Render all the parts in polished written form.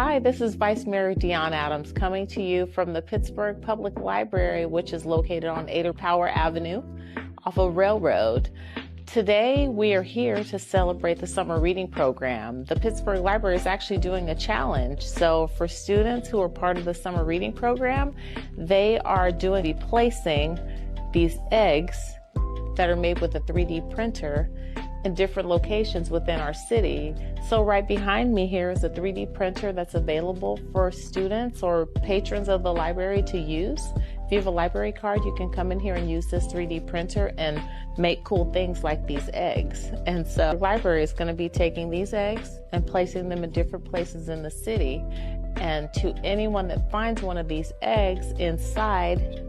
Hi, this is Vice Mayor Dionne Adams coming to you from the Pittsburgh Public Library, which is located on Ader Power Avenue off of Railroad. Today, we are here to celebrate the summer reading program. The Pittsburgh Library is actually doing a challenge. So for students who are part of the summer reading program, they are placing these eggs that are made with a 3D printer in different locations within our city. So right behind me here is a 3D printer that's available for students or patrons of the library to use. If you have a library card, you can come in here and use this 3D printer and make cool things like these eggs. And so the library is going to be taking these eggs and placing them in different places in the city. And to anyone that finds one of these eggs, inside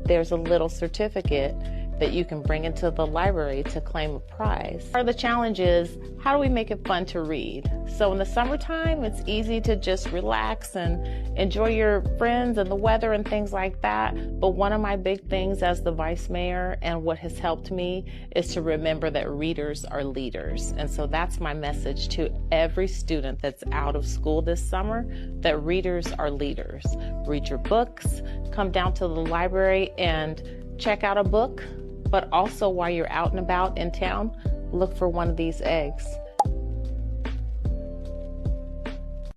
there's a little certificate that you can bring into the library to claim a prize. Part of the challenge is, how do we make it fun to read? So in the summertime, it's easy to just relax and enjoy your friends and the weather and things like that. But one of my big things as the vice mayor and what has helped me is to remember that readers are leaders. And so that's my message to every student that's out of school this summer, that readers are leaders. Read your books, come down to the library and check out a book. But also while you're out and about in town, look for one of these eggs.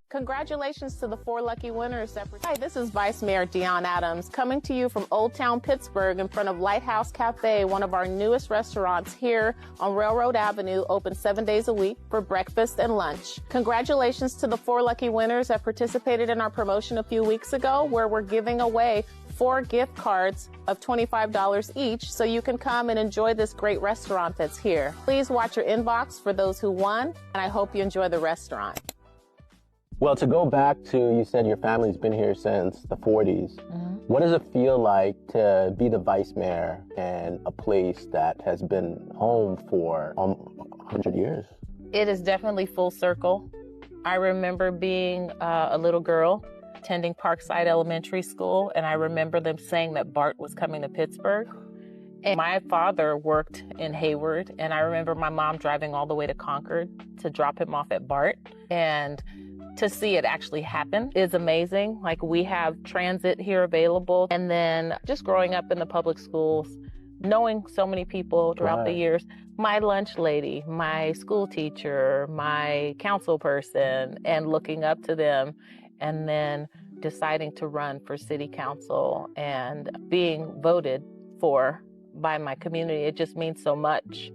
Congratulations to the 4 lucky winners. Hi, this is Vice Mayor Dionne Adams coming to you from Old Town Pittsburgh in front of Lighthouse Cafe, one of our newest restaurants here on Railroad Avenue, open 7 days a week for breakfast and lunch. Congratulations to the 4 lucky winners that participated in our promotion a few weeks ago, where we're giving away 4 gift cards of $25 each, so you can come and enjoy this great restaurant that's here. Please watch your inbox for those who won, and I hope you enjoy the restaurant. Well, to go back to, you said your family's been here since the 40s. What does it feel like to be the vice mayor in a place that has been home for 100 years? It is definitely full circle. I remember being a little girl attending Parkside Elementary School, and I remember them saying that Bart was coming to Pittsburgh. And my father worked in Hayward, and I remember my mom driving all the way to Concord to drop him off at Bart. And to see it actually happen is amazing. Like, we have transit here available. And then just growing up in the public schools, knowing so many people throughout the years, my lunch lady, my school teacher, my council person, and looking up to them, and then deciding to run for city council and being voted for by my community, it just means so much.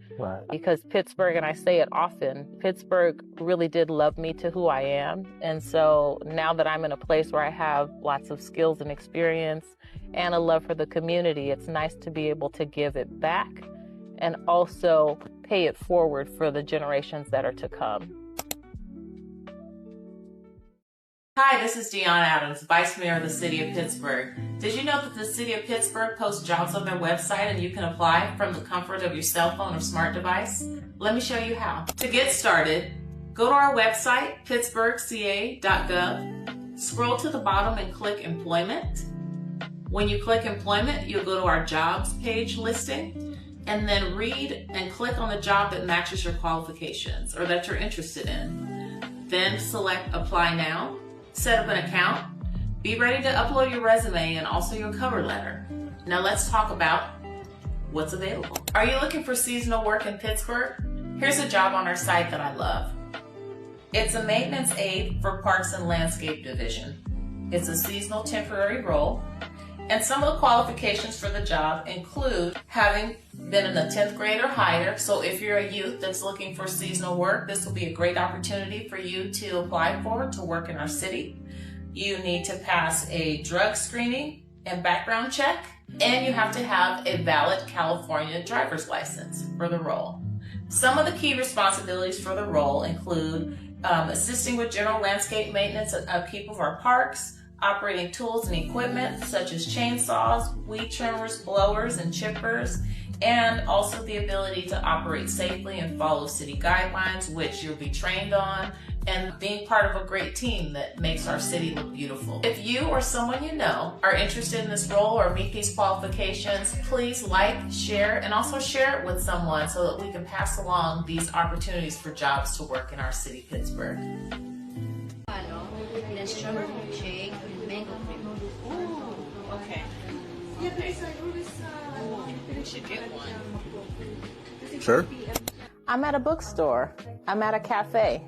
Because Pittsburgh, and I say it often, Pittsburgh really did love me to who I am. And so now that I'm in a place where I have lots of skills and experience and a love for the community, it's nice to be able to give it back and also pay it forward for the generations that are to come. Hi, this is Dionne Adams, Vice Mayor of the City of Pittsburgh. Did you know that the City of Pittsburgh posts jobs on their website and you can apply from the comfort of your cell phone or smart device? Let me show you how. To get started, go to our website, pittsburghca.gov, scroll to the bottom and click Employment. When you click Employment, you'll go to our jobs page listing, and then read and click on the job that matches your qualifications or that you're interested in. Then select Apply Now. Set up an account, be ready to upload your resume and also your cover letter. Now let's talk about what's available. Are you looking for seasonal work in Pittsburgh? Here's a job on our site that I love. It's a maintenance aide for Parks and Landscape Division. It's a seasonal temporary role, and some of the qualifications for the job include having been in the 10th grade or higher. So if you're a youth that's looking for seasonal work, this will be a great opportunity for you to apply for to work in our city. You need to pass a drug screening and background check, and you have to have a valid California driver's license for the role. Some of the key responsibilities for the role include assisting with general landscape maintenance and upkeep of our parks, operating tools and equipment such as chainsaws, weed trimmers, blowers, and chippers, and also the ability to operate safely and follow city guidelines, which you'll be trained on, and being part of a great team that makes our city look beautiful. If you or someone you know are interested in this role or meet these qualifications, please like, share, and also share it with someone so that we can pass along these opportunities for jobs to work in our city, Pittsburgh. strawberry cake and mango cream. Ooh, okay. Okay. We should get one. Sure. I'm at a bookstore. I'm at a cafe.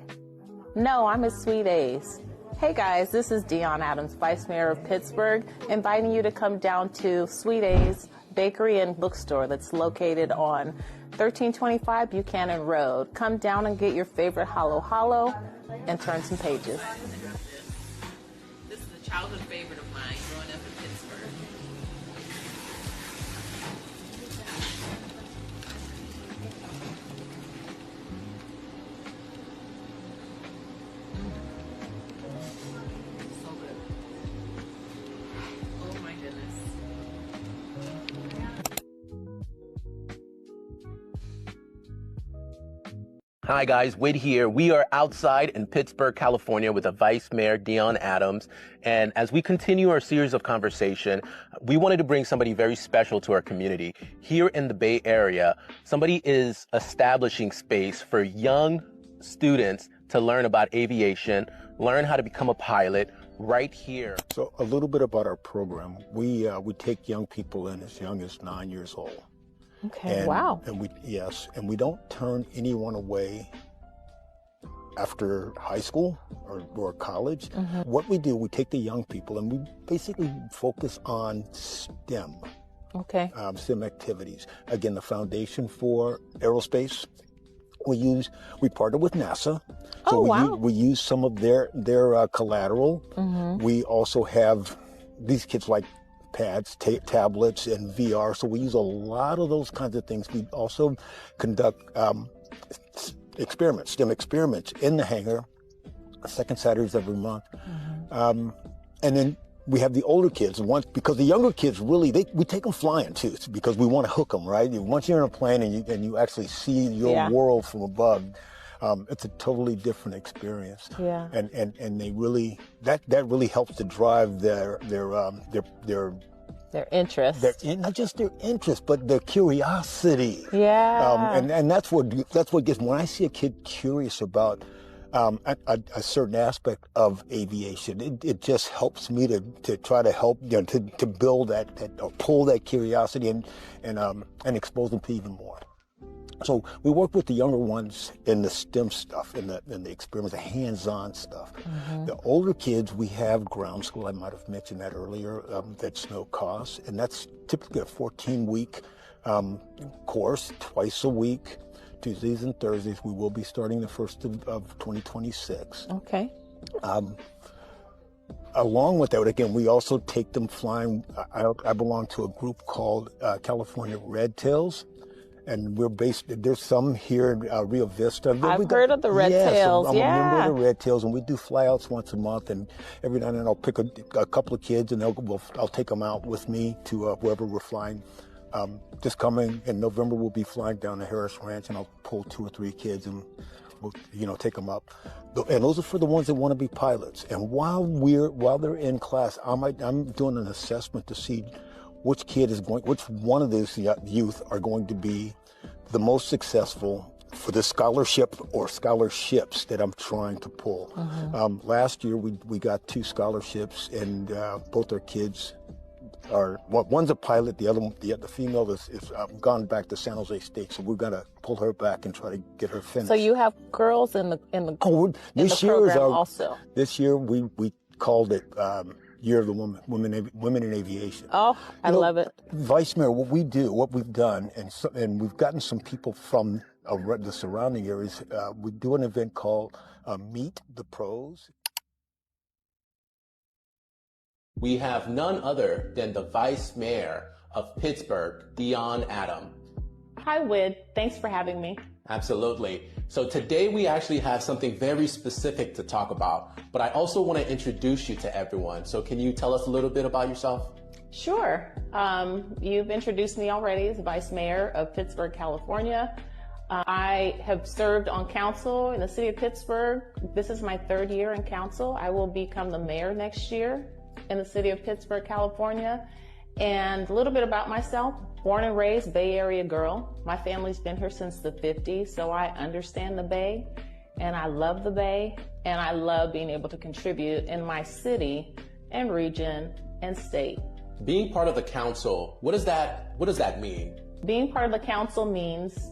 No, I'm at Sweet A's. Hey guys, this is Dionne Adams, Vice Mayor of Pittsburgh, inviting you to come down to Sweet A's Bakery and Bookstore that's located on 1325 Buchanan Road. Come down and get your favorite Halo Halo and turn some pages. This is a childhood favorite of mine growing up in Pittsburgh. So good. Oh my goodness. Hi guys, Wade here. We are outside in Pittsburg, California with the Vice Mayor, Dionne Adams. And as we continue our series of conversation, we wanted to bring somebody very special to our community. Here in the Bay Area, somebody is establishing space for young students to learn about aviation, learn how to become a pilot right here. So a little bit about our program. We take young people in as young as 9 years old. Okay, wow. And we don't turn anyone away after high school or college. Mm-hmm. What we do, we take the young people and we basically focus on STEM. Okay. STEM activities. Again, the foundation for aerospace. We partner with NASA. So Oh, wow. we use some of their collateral. Mm-hmm. We also have these kids like pads, tablets, and VR. So we use a lot of those kinds of things. We also conduct STEM experiments in the hangar, second Saturdays every month. Mm-hmm. And then we have the older kids, because the younger kids really, we take them flying too, because we want to hook them, right? Once you're in a plane and you actually see your world from above, it's a totally different experience. Yeah. And they really, that really helps to drive their interest. Not just their interest, but their curiosity. Yeah. And that's what gets me. When I see a kid curious about a certain aspect of aviation, it just helps me to try to help, to build that or pull that curiosity and expose them to even more. So we work with the younger ones in the STEM stuff, in the experiments, the hands-on stuff. Mm-hmm. The older kids, we have ground school. I might have mentioned that earlier. That's no cost, and that's typically a 14-week course, twice a week, Tuesdays and Thursdays. We will be starting the 1st of 2026. Okay. Along with that, again, we also take them flying. I belong to a group called California Red Tails. And there's some here in Rio Vista. I've heard of the Red Tails, I'm a member of the Red Tails, and we do flyouts once a month. And every now and then I'll pick a couple of kids, and I'll take them out with me to wherever we're flying. Just coming in November, we'll be flying down to Harris Ranch, and I'll pull 2 or 3 kids, and we'll take them up. And those are for the ones that want to be pilots. And while they're in class, I'm doing an assessment to see which one of these youth are going to be the most successful for the scholarship or scholarships that I'm trying to pull. Mm-hmm. Last year we got 2 scholarships, and both our kids one's a pilot, the female is gone back to San Jose State, so we're gonna pull her back and try to get her finished. So you have girls in the program also. This year we called it Year of the Women in Aviation. Oh, I love it. Vice Mayor, what we've done, and we've gotten some people from the surrounding areas. We do an event called Meet the Pros. We have none other than the Vice Mayor of Pittsburgh, Dionne Adams. Hi, Wid. Thanks for having me. Absolutely. So today we actually have something very specific to talk about, but I also want to introduce you to everyone. So can you tell us a little bit about yourself? Sure. You've introduced me already as Vice Mayor of Pittsburgh, California. I have served on council in the city of Pittsburgh. This is my 3rd year in council. I will become the mayor next year in the city of Pittsburgh, California. And a little bit about myself. Born and raised Bay Area girl. My family's been here since the 50s, so I understand the Bay, and I love the Bay. and I love being able to contribute in my city and region and state. Being part of the council, what does that mean? Being part of the council means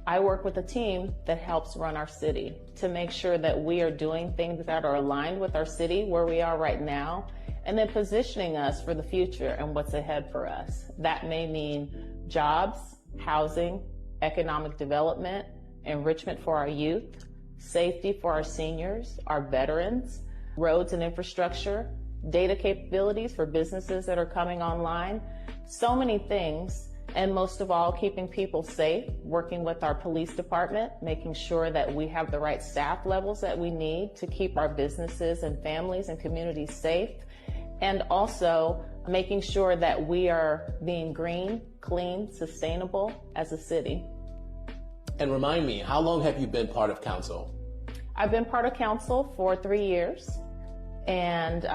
I work with a team that helps run our city to make sure that we are doing things that are aligned with our city where we are right now, and then positioning us for the future and what's ahead for us. That may mean jobs, housing, economic development, enrichment for our youth, safety for our seniors, our veterans, roads and infrastructure, data capabilities for businesses that are coming online, so many things. And most of all, keeping people safe, working with our police department, making sure that we have the right staff levels that we need to keep our businesses and families and communities safe, and also making sure that we are being green, clean, sustainable as a city. And remind me, how long have you been part of council? I've been part of council for 3 years, and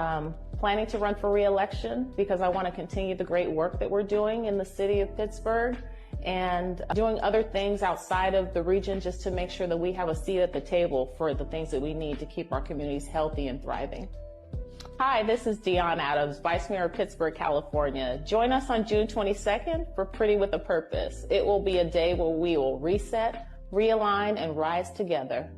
planning to run for re-election because I want to continue the great work that we're doing in the city of Pittsburgh and doing other things outside of the region just to make sure that we have a seat at the table for the things that we need to keep our communities healthy and thriving. Hi, this is Dionne Adams, Vice Mayor of Pittsburgh, California. Join us on June 22nd for Pretty with a Purpose. It will be a day where we will reset, realign, and rise together.